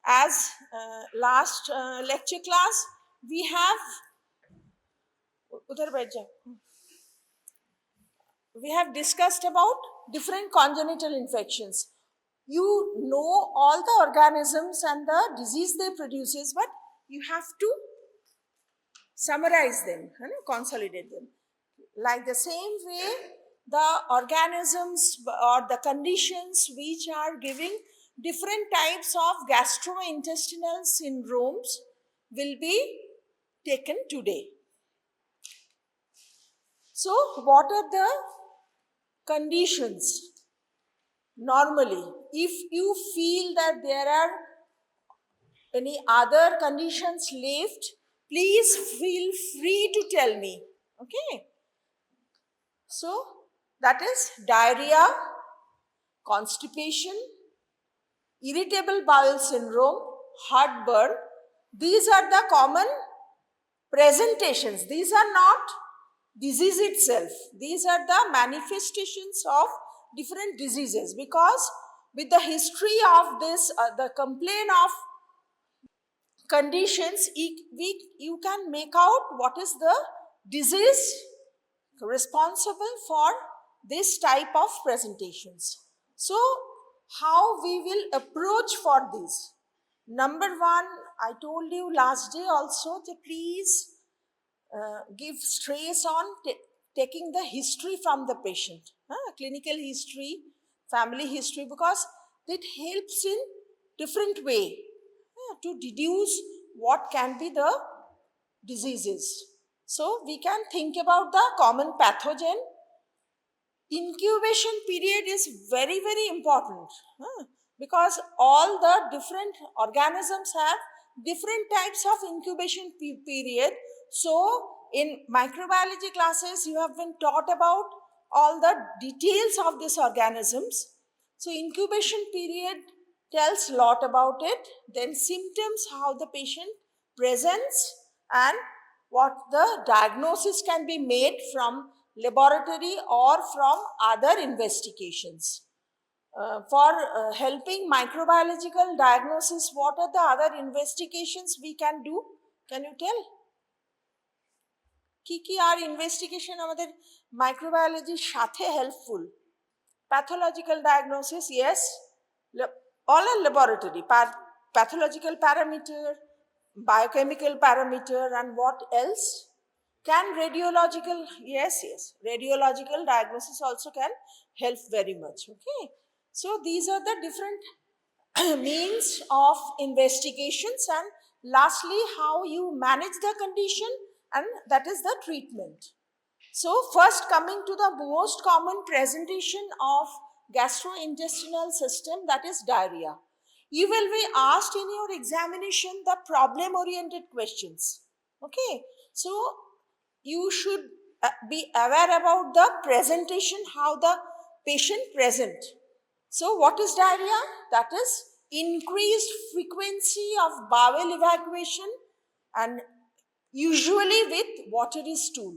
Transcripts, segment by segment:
As last lecture class, we have उधर बैठ जा. We have discussed about different congenital infections. You know all the organisms and the disease they produces, but you have to summarize them, consolidate them. Like the same way, the organisms or the conditions which are giving different types of gastrointestinal syndromes will be taken today. So, what are the conditions? Normally, if you feel that there are any other conditions left, please feel free to tell me. Okay. So, that is diarrhea, constipation, irritable bowel syndrome, heartburn. These are the common presentations. These are not disease itself. These are the manifestations of different diseases, because with the history of this, the complaint of conditions, you can make out what is the disease responsible for this type of presentations. So, how we will approach for this? Number one, I told you last day also to please give stress on taking the history from the patient, clinical history, family history, because it helps in different way to deduce what can be the diseases. So we can think about the common pathogen. Incubation period is very, very important, because all the different organisms have different types of incubation period. So in microbiology classes, you have been taught about all the details of these organisms. So incubation period tells lot about it. Then symptoms, how the patient presents, and what the diagnosis can be made from laboratory or from other investigations. For helping microbiological diagnosis, what are the other investigations we can do? Can you tell? কি আর investigation আমাদের মাইক্রোবায়োলজির সাথে helpful? Pathological diagnosis, yes. All are laboratory. Pathological parameter, biochemical parameter, and what else? Can radiological, yes, radiological diagnosis also can help very much. Okay, so these are the different means of investigations, and lastly, how you manage the condition, and that is the treatment. So first, coming to the most common presentation of gastrointestinal system, that is diarrhea. You will be asked in your examination the problem oriented questions. Okay, so you should be aware about the presentation, how the patient present. So what is diarrhea? That is increased frequency of bowel evacuation, and usually with watery stool.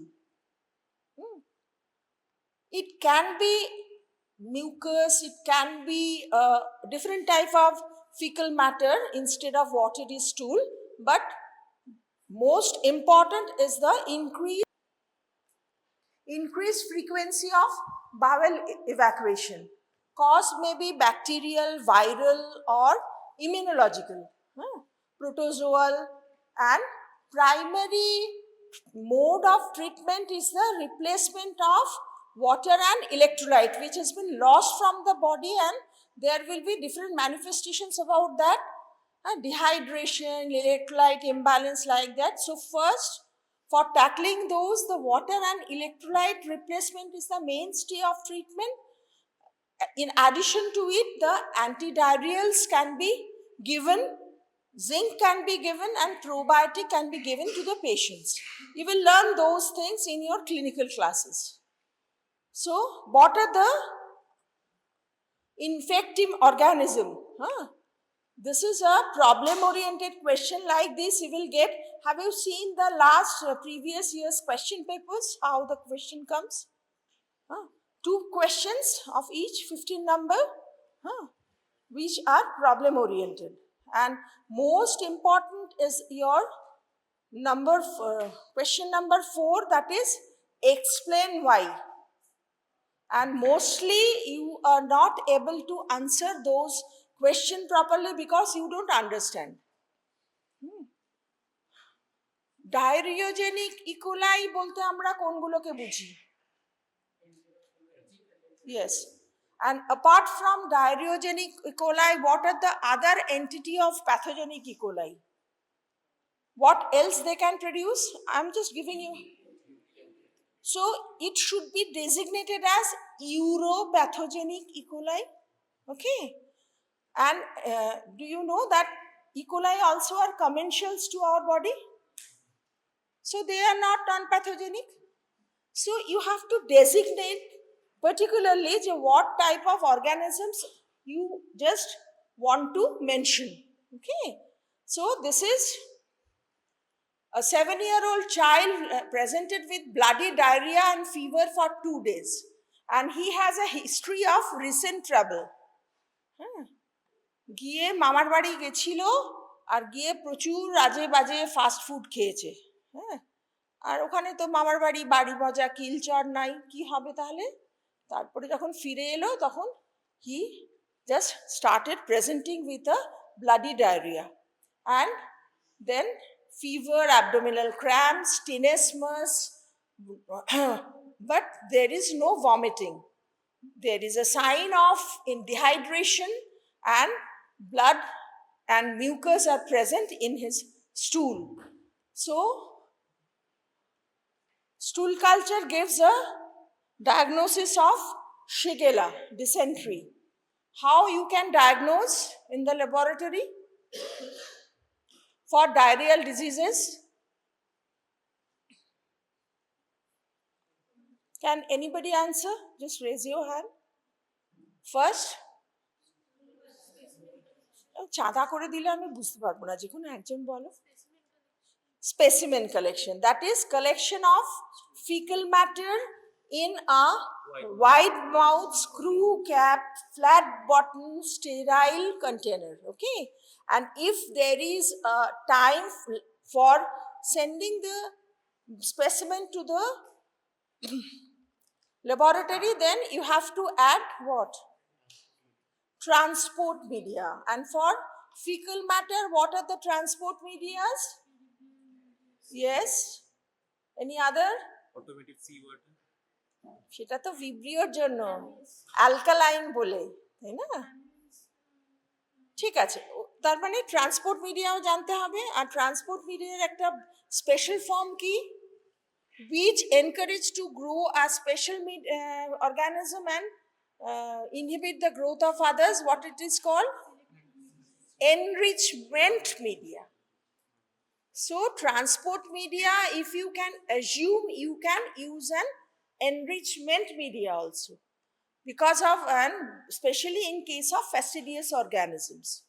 It can be mucus, it can be different type of fecal matter instead of watery stool, but most important is the increased frequency of bowel evacuation. Cause may be bacterial, viral, or immunological, protozoal, and primary mode of treatment is the replacement of water and electrolyte which has been lost from the body, and there will be different manifestations about that, dehydration, electrolyte imbalance, like that. So first, for tackling those, the water and electrolyte replacement is the mainstay of treatment. In addition to it, the antidiarrheals can be given, zinc can be given, and probiotic can be given to the patients. You will learn those things in your clinical classes. So, what are the infective organism? This is a problem-oriented question. Like this, you will get. Have you seen the last previous year's question papers? How the question comes? 2 questions of each 15 number, which are problem-oriented. And most important is your question number 4, that is explain why. And mostly you are not able to answer those questions properly because you don't understand. Diarrheogenic E. coli bolte amra konguloke buঝি? Yes. And apart from diarrheogenic E. coli, what are the other entity of pathogenic E. coli? What else they can produce? I'm just giving you. So it should be designated as uropathogenic E. coli. Okay. And do you know that E. coli also are commensals to our body? So they are not non-pathogenic. So you have to designate particularly what type of organisms you just want to mention. Okay. So this is a 7-year-old child presented with bloody diarrhea and fever for 2 days. And he has a history of recent trouble. গিয়ে মামার বাড়ি গেছিল আর গিয়ে প্রচুর আজে বাজে fast food খেয়েছে। হ্যাঁ, আর ওখানে তো মামার বাড়ি বাড়ি মজা কিলচর নাই, কি হবে তাহলে? তারপরে যখন ফিরে এলো তখন he just started presenting with a bloody diarrhoea and then fever, abdominal cramps, tenesmus, but there is no vomiting. There is a sign of dehydration and blood and mucus are present in his stool. So, stool culture gives a diagnosis of Shigella, dysentery. How you can diagnose in the laboratory for diarrheal diseases? Can anybody answer? Just raise your hand. First, চাঁদা করে দিলে আমি বুঝতে পারবো না, যে কোনো একজন বলো। Specimen collection, that is collection of fecal matter in a wide mouth, screw cap, flat bottom, sterile container. Okay. And if there is a time for sending the specimen to the laboratory, then you have to add what? Transport media. And for fecal matter, what are the transport medias? Yes. Any other? Automated seawater. সেটা তো ভিব্রিওর জন্য, alkaline বলে, তাই না? ঠিক আছে, তার মানে ট্রান্সপোর্ট মিডিয়াও জানতে হবে। আর ট্রান্সপোর্ট মিডিয়ার একটা স্পেশাল ফর্ম কি? which encourage to grow a special organism and inhibit the growth of others. What it is called? Enrichment media. So transport media, if you can assume, you can use an enrichment media also, because of, and especially in case of fastidious organisms.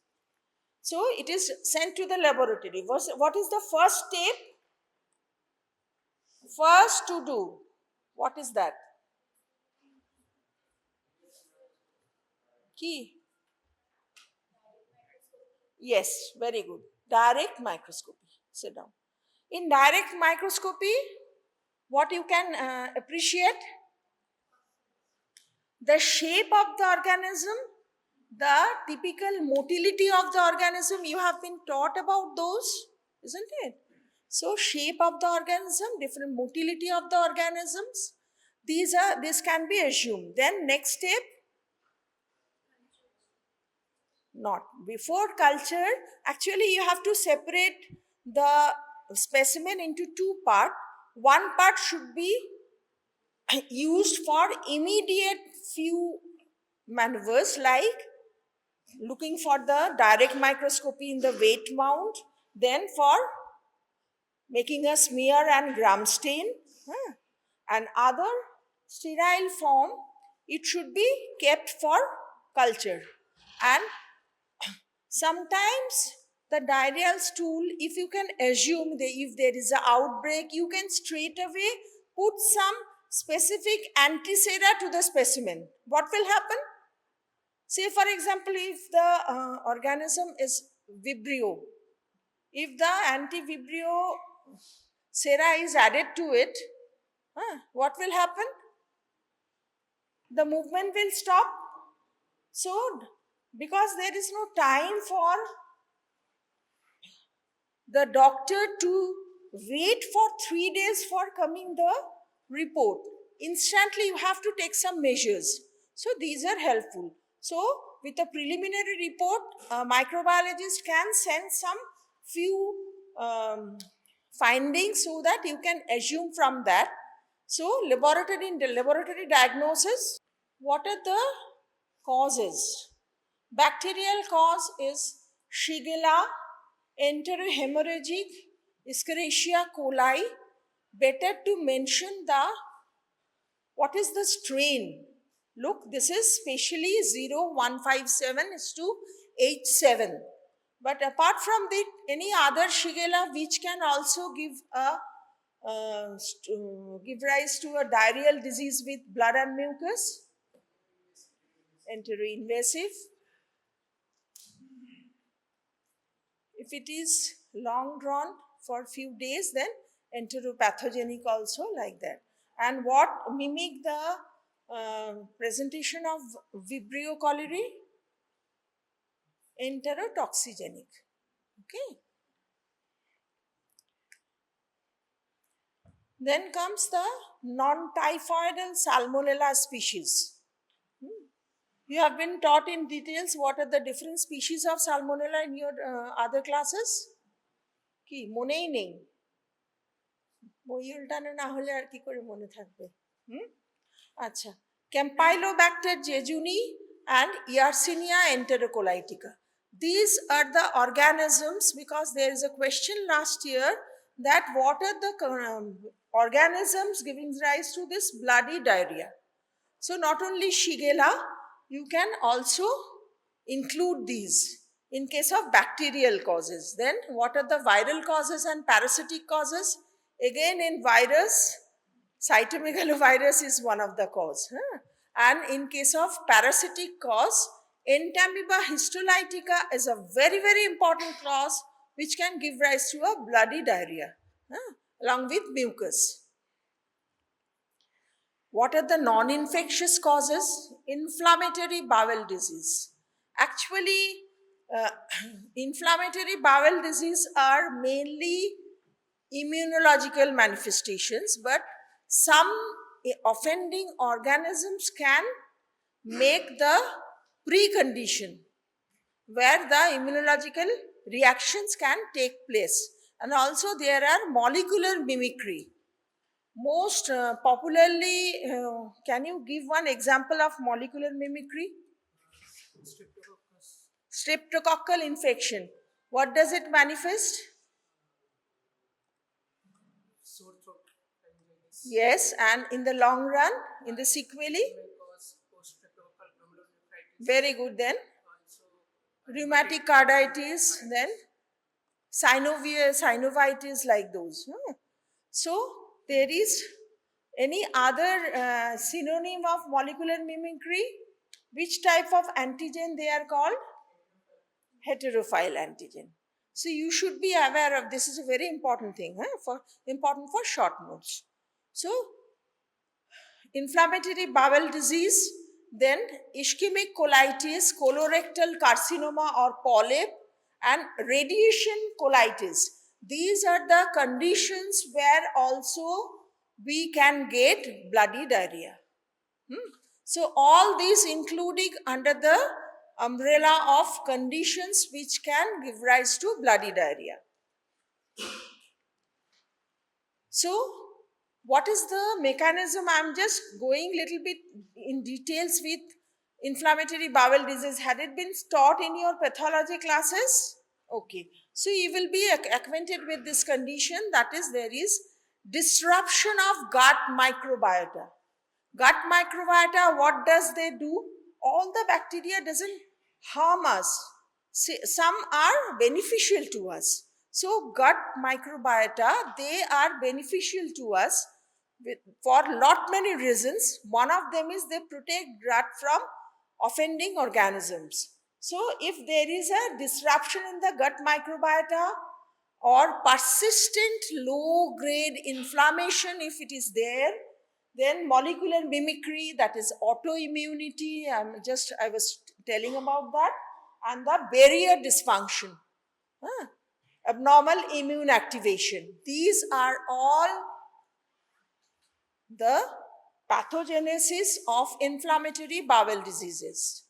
So it is sent to the laboratory. What is the first step? First to do, what is that? Key. Yes, very good. Direct microscopy. Sit down. In direct microscopy, what you can appreciate? The shape of the organism, the typical motility of the organism. You have been taught about those, isn't it? So shape of the organism, different motility of the organisms, this can be assumed. Then next step, not before culture, actually you have to separate the specimen into 2 parts. One part should be used for immediate few maneuvers, like looking for the direct microscopy in the weight mount, then for making a smear and gram stain, and other sterile form, it should be kept for culture. And sometimes the diarrheal stool, if you can assume that if there is an outbreak, you can straight away put some specific antisera to the specimen. What will happen? Say for example, if the organism is Vibrio. If the anti-Vibrio sera is added to it, what will happen? The movement will stop. So, because there is no time for the doctor to wait for 3 days for coming the report, instantly you have to take some measures. So these are helpful. So with a preliminary report, a microbiologist can send some few findings so that you can assume from that. So laboratory diagnosis, what are the causes? Bacterial cause is Shigella, enterohemorrhagic, Escherichia coli. Better to mention the what is the strain. Look, this is specially 0157 is to H7. But apart from that, any other Shigella which can also give give rise to a diarrheal disease with blood and mucus, enteroinvasive. If it is long drawn for few days, then enteropathogenic also like that. And what mimic the presentation of Vibrio cholerae? Enterotoxigenic. Okay. Then comes the non-typhoidal Salmonella species. You have been taught in details what are the different species of Salmonella in your other classes? কি মনেই নেই, বই উল্টানো না হলে আর কি করে মনে থাকবে? আচ্ছা, Campylobacter jejuni and Yersinia enterocolitica. These are the organisms, because there is a question last year that what are the organisms giving rise to this bloody diarrhea. So not only Shigella, you can also include these in case of bacterial causes. Then what are the viral causes and parasitic causes? Again, in virus, cytomegalovirus is one of the cause. And in case of parasitic cause, Entamoeba histolytica is a very, very important cause which can give rise to a bloody diarrhea along with mucus. What are the non-infectious causes? Inflammatory bowel disease. Actually, inflammatory bowel disease are mainly immunological manifestations, but some offending organisms can make the precondition where the immunological reactions can take place. And also there are molecular mimicry. Most popularly, can you give one example of molecular mimicry? Streptococcal infection. What does it manifest? Sore throat. Yes, and in the long run, in the sequelae? Very good. Then rheumatic carditis, then synovitis, like those. So there is any other synonym of molecular mimicry? Which type of antigen they are called? Heterophile antigen. So you should be aware of this. Is a very important thing, important for short notes. So inflammatory bowel disease, then ischemic colitis, colorectal carcinoma or polyp, and radiation colitis. These are the conditions where also we can get bloody diarrhea. So all these including under the umbrella of conditions which can give rise to bloody diarrhea. So what is the mechanism? I'm just going little bit in details with inflammatory bowel disease. Had it been taught in your pathology classes? Okay, so you will be acquainted with this condition, that is there is disruption of gut microbiota. Gut microbiota, what does they do? All the bacteria doesn't harm us. Some are beneficial to us. So gut microbiota, they are beneficial to us for lot many reasons. One of them is they protect gut from offending organisms. So if there is a disruption in the gut microbiota or persistent low grade inflammation, if it is there, then molecular mimicry, that is autoimmunity, I was telling about that, and the barrier dysfunction, abnormal immune activation. These are all the pathogenesis of inflammatory bowel diseases.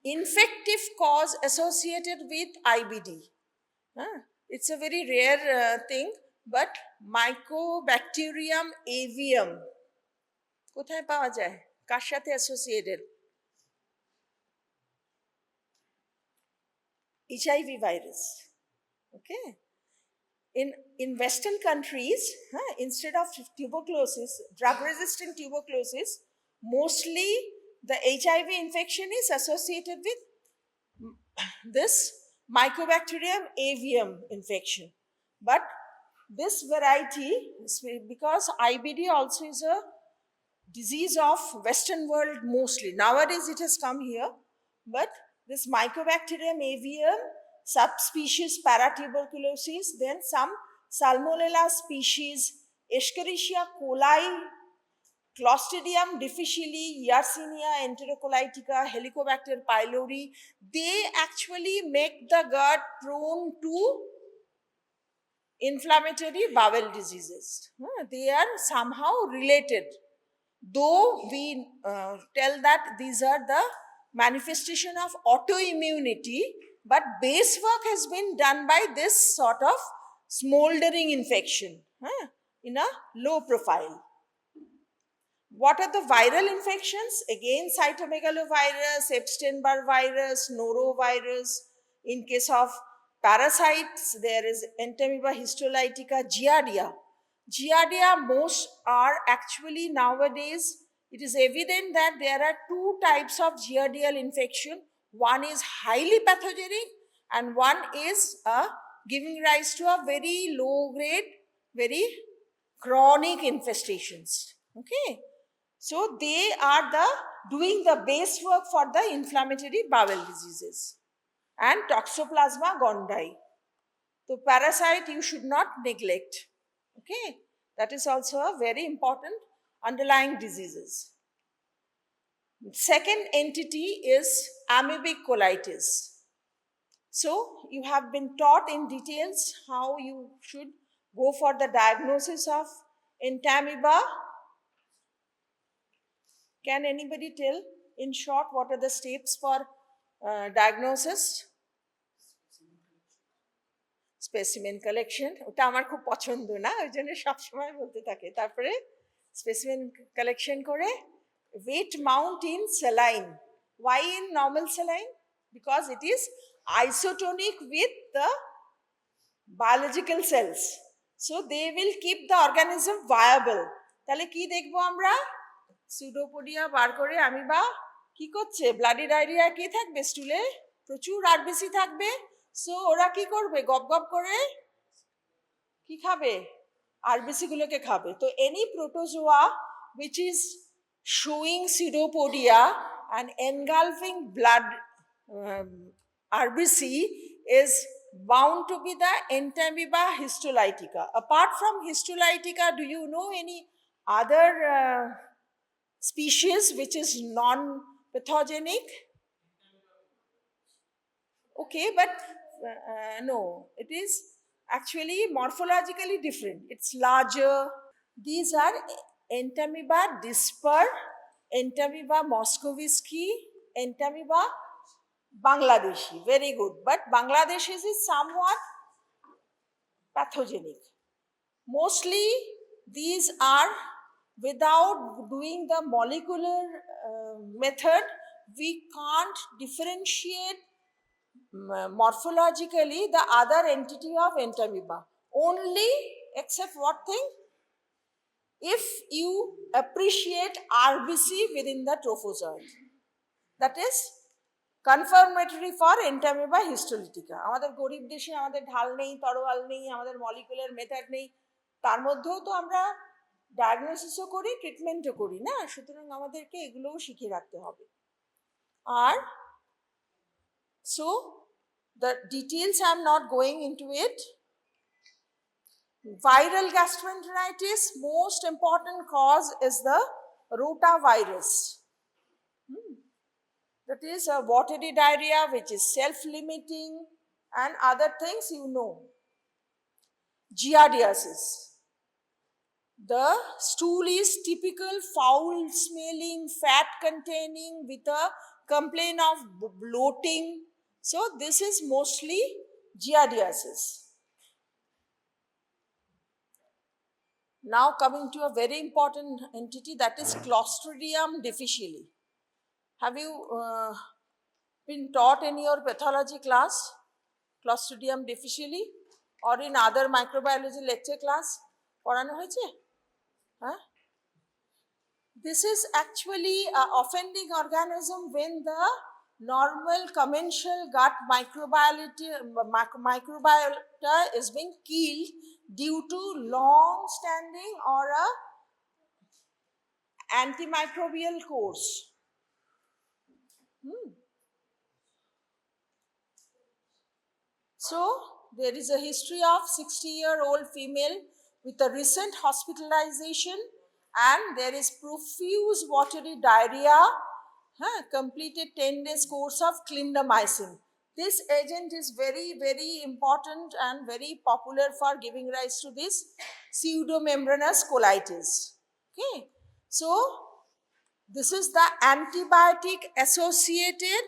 Infective cause associated with IBD. It's a very rare thing, but Mycobacterium avium কোথায় পাওয়া যায়, কার সাথে associated? HIV virus. Okay. In Western countries, instead of tuberculosis, drug-resistant tuberculosis, mostly the HIV infection is associated with this Mycobacterium avium infection. But this variety, because IBD also is a disease of Western world mostly. Nowadays it has come here, but this Mycobacterium avium subspecies paratuberculosis, then some Salmonella species, Escherichia coli, Clostridium difficile, Yersinia enterocolitica, Helicobacter pylori, they actually make the gut prone to inflammatory bowel diseases. They are somehow related, though we tell that these are the manifestation of autoimmunity, but base work has been done by this sort of smoldering infection in a low profile. What are the viral infections? Again, cytomegalovirus, Epstein-Barr virus, norovirus. In case of parasites, there is Entamoeba histolytica, Giardia. Giardia, most are actually nowadays, it is evident that there are two types of giardial infection. One is highly pathogenic and one is giving rise to a very low grade, very chronic infestations. Okay. So they are doing the base work for the inflammatory bowel diseases and Toxoplasma gondii. So parasite you should not neglect. Okay, that is also a very important underlying diseases. Second entity is amoebic colitis. So you have been taught in details how you should go for the diagnosis of entamoeba. Can anybody tell in short what are the steps for diagnosis? Specimen collection, ওটা আমার খুব পছন্দ না, ওই জন্য সবসময় বলতে থাকে। তারপরে specimen collection করে weight mount in saline. Why in normal saline? Because it is isotonic with the biological cells, so they will keep the organism viable. তাহলে কি দেখবো আমরা? সুডোপোডিয়া বার করে আমিবা কি করছে, ব্লাডি ডায়রিয়া কি থাকবে, স্টুলে প্রচুর আরবিসি থাকবে। সো ওরা কি করবে, গপ গপ করে কি খাবে, আরবিসি গুলোকে খাবে। তো any protozoa which is showing pseudopodia and engulfing blood RBC is bound to be the Entamoeba histolytica. Apart from histolytica, do you know any other species which is non-pathogenic? Okay, but no, it is actually morphologically different. It's larger. These are Entamoeba disper, Entamoeba moscovici, Entamoeba Bangladeshi. Very good. But Bangladeshi is somewhat pathogenic. Mostly these are, without doing the molecular method, we can't differentiate morphologically the other entity of Entamoeba. Only, except what thing? If you appreciate RBC within the trophozoite. That is confirmatory for Entamoeba histolytica. আমাদের গরিব দেশে আমাদের ঢাল নেই, তরোয়াল নেই, আমাদের molecular method নেই, তার মধ্যেও তো আমরা ডায়াগনোসিসও করি, ট্রিটমেন্টও করি না, সুতরাং আমাদেরকে এগুলোও শিখে রাখতে হবে। আর so the details I'm not going into it. Viral gastroenteritis, most important cause is the rotavirus. That is a watery diarrhea which is self-limiting and other things you know. Giardiasis. The stool is typical foul smelling, fat containing with a complaint of bloating. So this is mostly giardiasis. Now coming to a very important entity, that is Clostridium difficile. Have you been taught in your pathology class Clostridium difficile or in other microbiology lecture class? পড়ানো হয়েছে? Huh? This is actually an offending organism when the normal commensal gut microbiota is being killed due to long standing or a antimicrobial course. So there is a history of 60-year-old female with a recent hospitalization and there is profuse watery diarrhea, completed 10 days course of clindamycin. This agent is very, very important and very popular for giving rise to this pseudomembranous colitis. Okay, so this is the antibiotic associated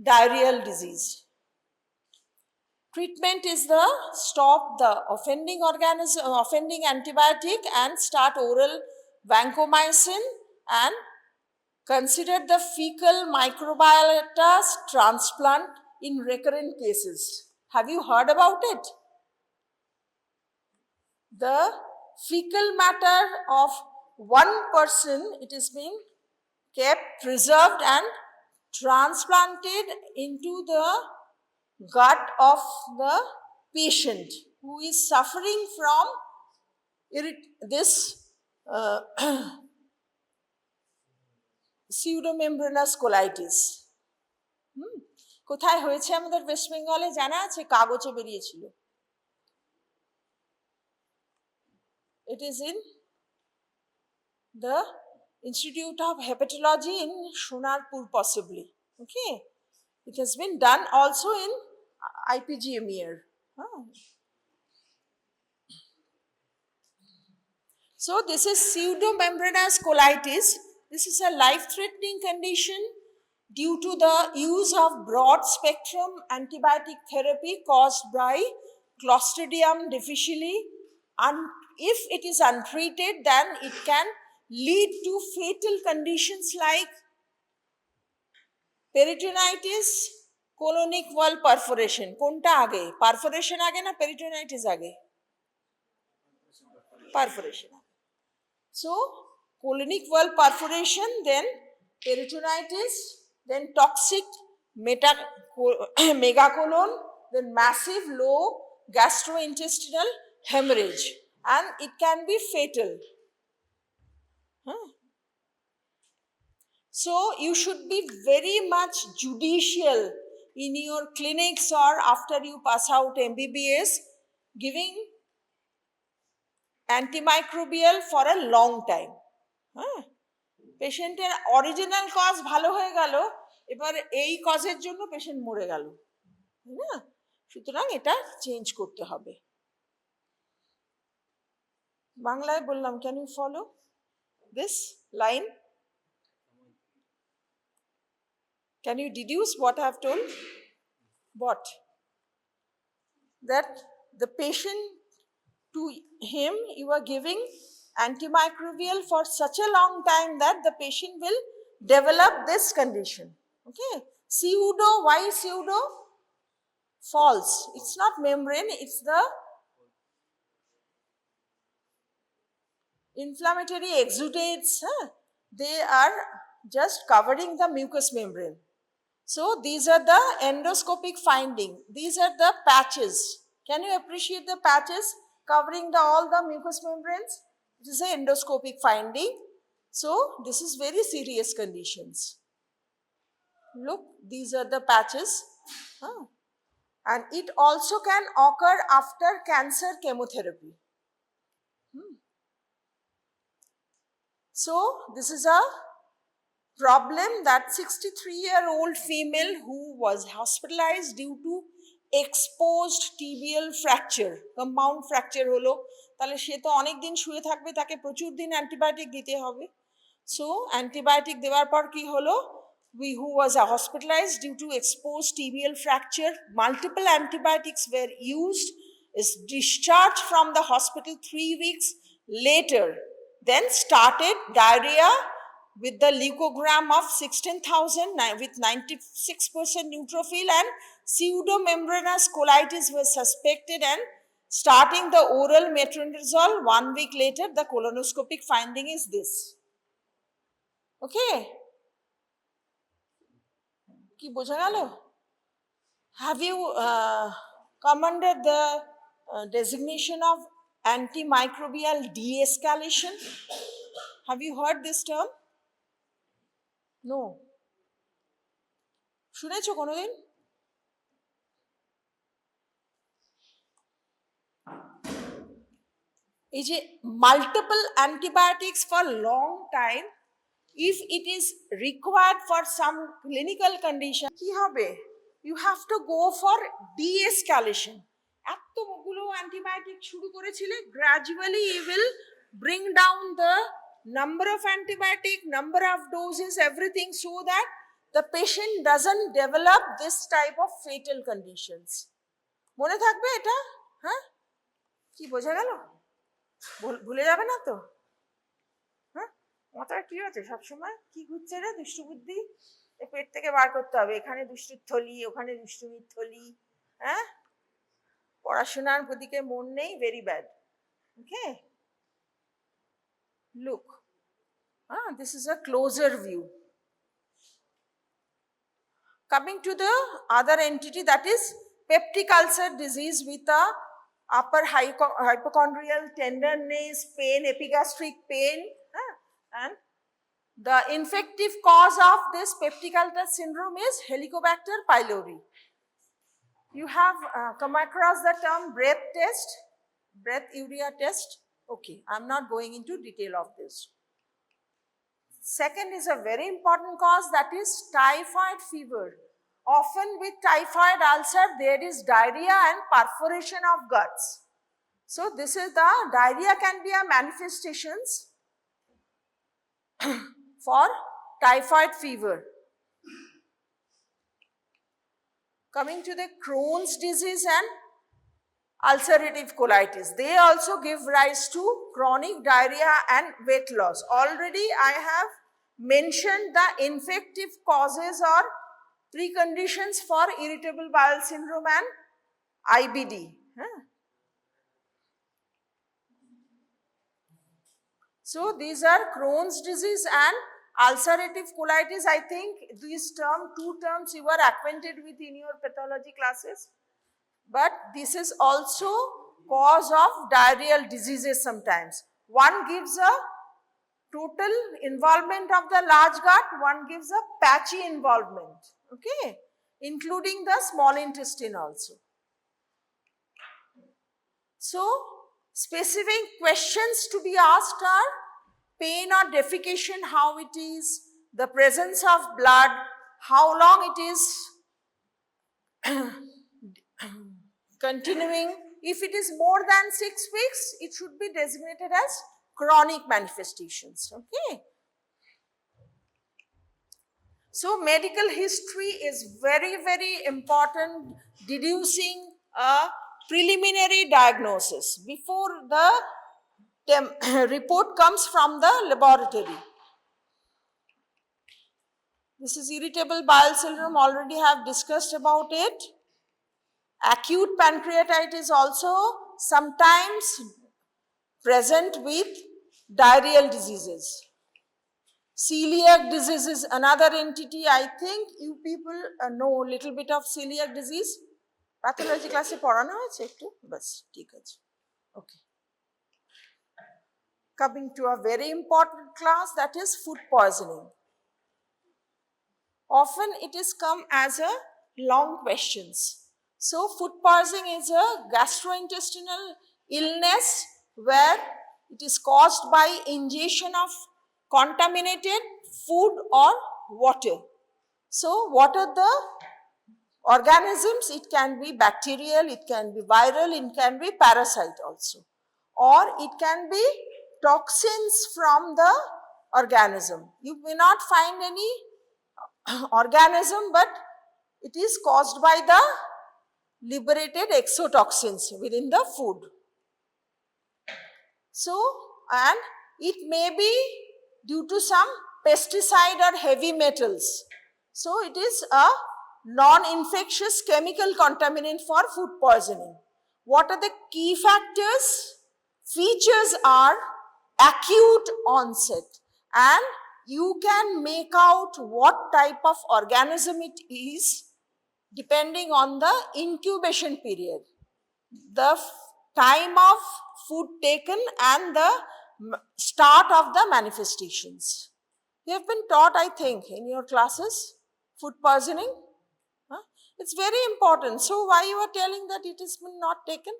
diarrheal disease. Treatment is the stop the offending organism, offending antibiotic and start oral vancomycin and consider the fecal microbiota transplant in recurrent cases. Have you heard about it? The fecal matter of one person, it is being kept, preserved and transplanted into the gut of the patient who is suffering from this pseudomembranous colitis. কোথায় হয়েছে আমাদের West বেঙ্গলে জানা আছে? কাগজে বেরিয়েছিল। It is in the Institute of Hepatology in Sonarpur possibly. Okay, it has been done also in IPGMER. So this is pseudomembranous colitis. This is a life-threatening condition due to the use of broad-spectrum antibiotic therapy caused by Clostridium difficile. And if it is untreated, then it can lead to fatal conditions like peritonitis, colonic wall perforation. কোনটা আগে? Perforation আগে না peritonitis আগে? Perforation. So colonic wall perforation, then peritonitis, then toxic megacolon, then massive low gastrointestinal hemorrhage, and it can be fatal. So you should be very much judicial in your clinics or after you pass out MBBS giving antimicrobial for a long time. পেশেন্টের original cause ভালো হয়ে গেল, এবার এই কজের জন্য patient মরে গেল, তাই না? সুতরাং এটা চেঞ্জ করতে হবে। বাংলায় বললাম, can you follow this line? Can you deduce what I have told? What? That the patient, to him you are giving antimicrobial for such a long time that the patient will develop this condition. Okay, pseudo, why pseudo? False. It's not membrane, it's the inflammatory exudates. They are just covering the mucous membrane. So these are the endoscopic finding. These are the patches. Can you appreciate the patches covering all the mucous membranes? This is an endoscopic finding. So this is very serious conditions. Look, these are the patches. Huh. And it also can occur after cancer chemotherapy. So this is a problem that 63-year-old female who was hospitalized due to exposed tibial fracture, compound fracture হলো, তাহলে সে তো অনেক দিন শুয়ে থাকবে, তাকে প্রচুর দিন অ্যান্টিবায়োটিক দিতে হবে। সো অ্যান্টিবায়োটিক দেওয়ার পর কি হলো, who was hospitalized due to exposed tibial fracture, multiple antibiotics were used, is discharged from the hospital 3 weeks later, then started diarrhea with the leukogram of 16,000 with 96% neutrophil, and pseudomembranous colitis was suspected, and starting the oral metronidazole 1 week later, the colonoscopic finding is this. Okay? কি বোঝা গেল? Have you commanded the designation of antimicrobial de-escalation? Have you heard this term? No. শুনেছো কোনোদিন? এই যে multiple antibiotics for long time, if it is required for some clinical condition, কি হবে? You have to go for de-escalation. এতগুলো antibiotic শুরু করেছিলে, gradually you will bring down the number of antibiotic, number of doses, everything, so that the patient doesn't develop this type of fatal conditions. মনে থাকবে এটা? হ্যাঁ, কি বোঝা গেল? ভুলে যাবে না তো? হ্যাঁ, মাথায় কি আছে সবসময়? কি ঘুরছে রে দুষ্টু বুদ্ধি? এই পেট থেকে বার করতে হবে, এখানে দুষ্টুর থলি, ওখানে দুষ্টুমির থলি। হ্যাঁ, পড়াশোনার দিকে মন নেই, very bad. Okay, look, this is a closer view. Coming to the other entity, that is peptic ulcer disease with a upper hypochondrial tenderness, pain, epigastric pain, and the infective cause of this peptic ulcer syndrome is Helicobacter pylori. You have come across the term breath test, breath urea test. Okay, I'm not going into detail of this. Second is a very important cause, that is typhoid fever. Often with typhoid ulcer, there is diarrhea and perforation of guts. So this is the diarrhea can be a manifestations for typhoid fever. Coming to the Crohn's disease and ulcerative colitis, they also give rise to chronic diarrhea and weight loss. Already I have mentioned the infective causes or preconditions for irritable bowel syndrome and IBD. So these are Crohn's disease and ulcerative colitis. I think these two terms you were acquainted with in your pathology classes. But this is also cause of diarrheal diseases sometimes. One gives a total involvement of the large gut, one gives a patchy involvement, okay, including the small intestine also. So specific questions to be asked are pain or defecation, how it is, the presence of blood, how long it is continuing. If it is more than 6 weeks, it should be designated as chronic manifestations. Okay. So medical history is very, very important, deducing a preliminary diagnosis before the report comes from the laboratory. This is irritable bowel syndrome, already have discussed about it. Acute pancreatitis also sometimes present with diarrheal diseases. Celiac disease is another entity. I think you people know a little bit of celiac disease. Pathology class e porano hoyeche ekটু, bas thik ache. Okay. coming to a very important class, that is food poisoning. Often it is come as a long questions. So food poisoning is a gastrointestinal illness where it is caused by ingestion of contaminated food or water. So what are the organisms? It can be bacterial, it can be viral, it can be parasite also. Or it can be toxins from the organism. You may not find any organism, but it is caused by the liberated exotoxins within the food. So, and it may be due to some pesticide or heavy metals. So, it is a non-infectious chemical contaminant for food poisoning. What are the key factors? Features are acute onset, and you can make out what type of organism it is depending on the incubation period, the time of food taken and the start of the manifestations. You have been taught, I think, in your classes, food poisoning. Huh? It's very important. So why you are telling that it has been not taken?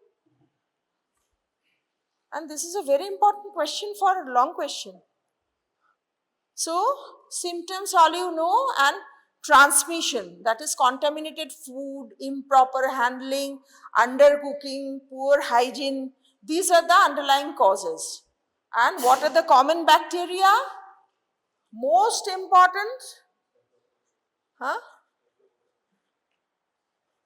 And this is a very important question for a long question. So, symptoms all you know, and transmission, that is contaminated food, improper handling, undercooking, poor hygiene, these are the underlying causes. And what are the common bacteria? Most important,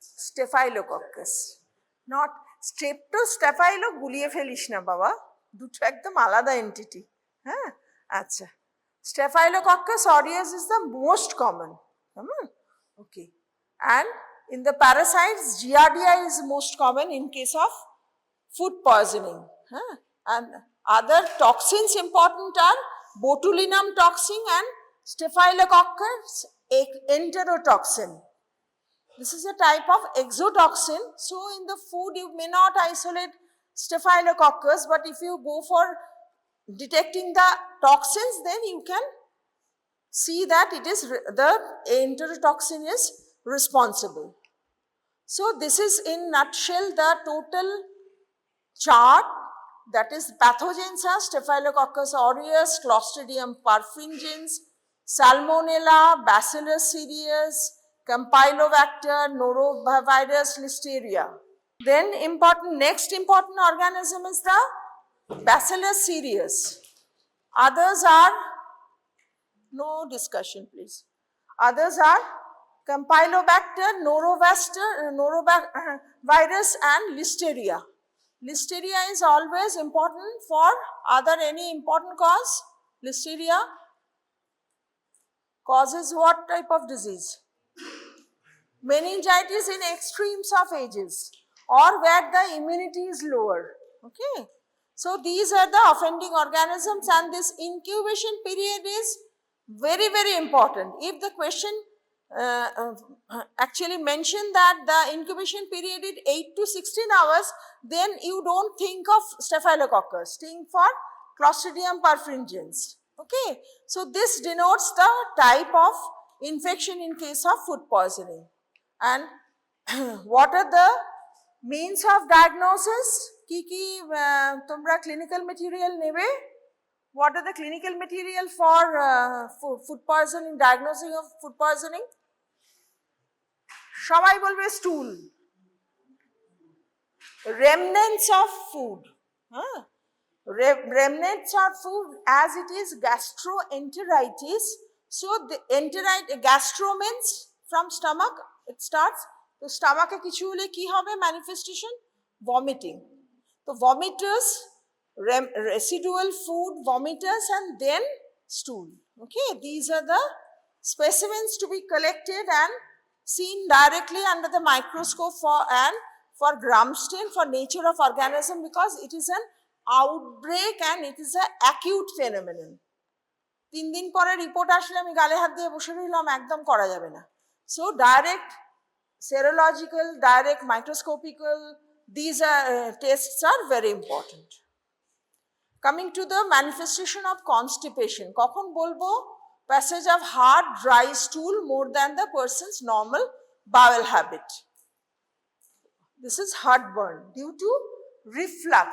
Staphylococcus. Not Staphylo গুলিয়ে ফেলিস না বাবা, দুটো একদম আলাদা entity. হ্যাঁ, আচ্ছা। Staphylococcus aureus is the most common. Okay. And in the parasites, Giardia is most common in case of food poisoning. And other toxins important are botulinum toxin and Staphylococcus enterotoxin. This is a type of exotoxin. So in the food you may not isolate Staphylococcus, but if you go for detecting the toxins, then you can see that it is the enterotoxin is responsible. So this is in nutshell the total chart, that is pathogens are Staphylococcus aureus, Clostridium perfringens, Salmonella, Bacillus cereus, Campylobacter, Norovirus, Listeria. Then next important organism is the Bacillus cereus. Others are, no discussion please. Others are Campylobacter, Norovirus and Listeria. Listeria is always important for any important cause. Listeria causes what type of disease? Meningitis in extremes of ages or where the immunity is lower. Okay. So these are the offending organisms, and this incubation period is very, very important. If the question actually mentioned that the incubation period is 8 to 16 hours, then you don't think of Staphylococcus, think for Clostridium perfringens. Okay. So this denotes the type of infection in case of food poisoning. And what are the means of diagnosis? Ki tumra clinical material nebe? What are the clinical material for food poisoning, diagnosing of food poisoning? সবাই বলবে stool, remnants of food. Remnants of food, as it is gastroenteritis. So the gastro means from stomach, it starts. So stomach e kichu hole ki hobe manifestation? Vomiting. So vomiters, residual food, vomiters, and then stool. Okay, these are the specimens to be collected and seen directly under the microscope for gram stain, for nature of organism, because it is an outbreak and it is an acute phenomenon. 3 দিন পরে report আসলে আমি গালে হাত দিয়ে বসে রইলাম, একদম করা যাবে না। So direct serological, direct microscopical, these tests are very important. Coming to the manifestation of constipation, কখন বলবো? Passage of hard, dry stool more than the person's normal bowel habit. This is heartburn due to reflux.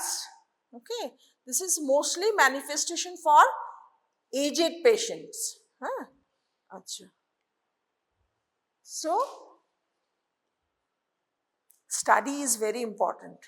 Okay, this is mostly manifestation for aged patients. Acha. So, study is very important.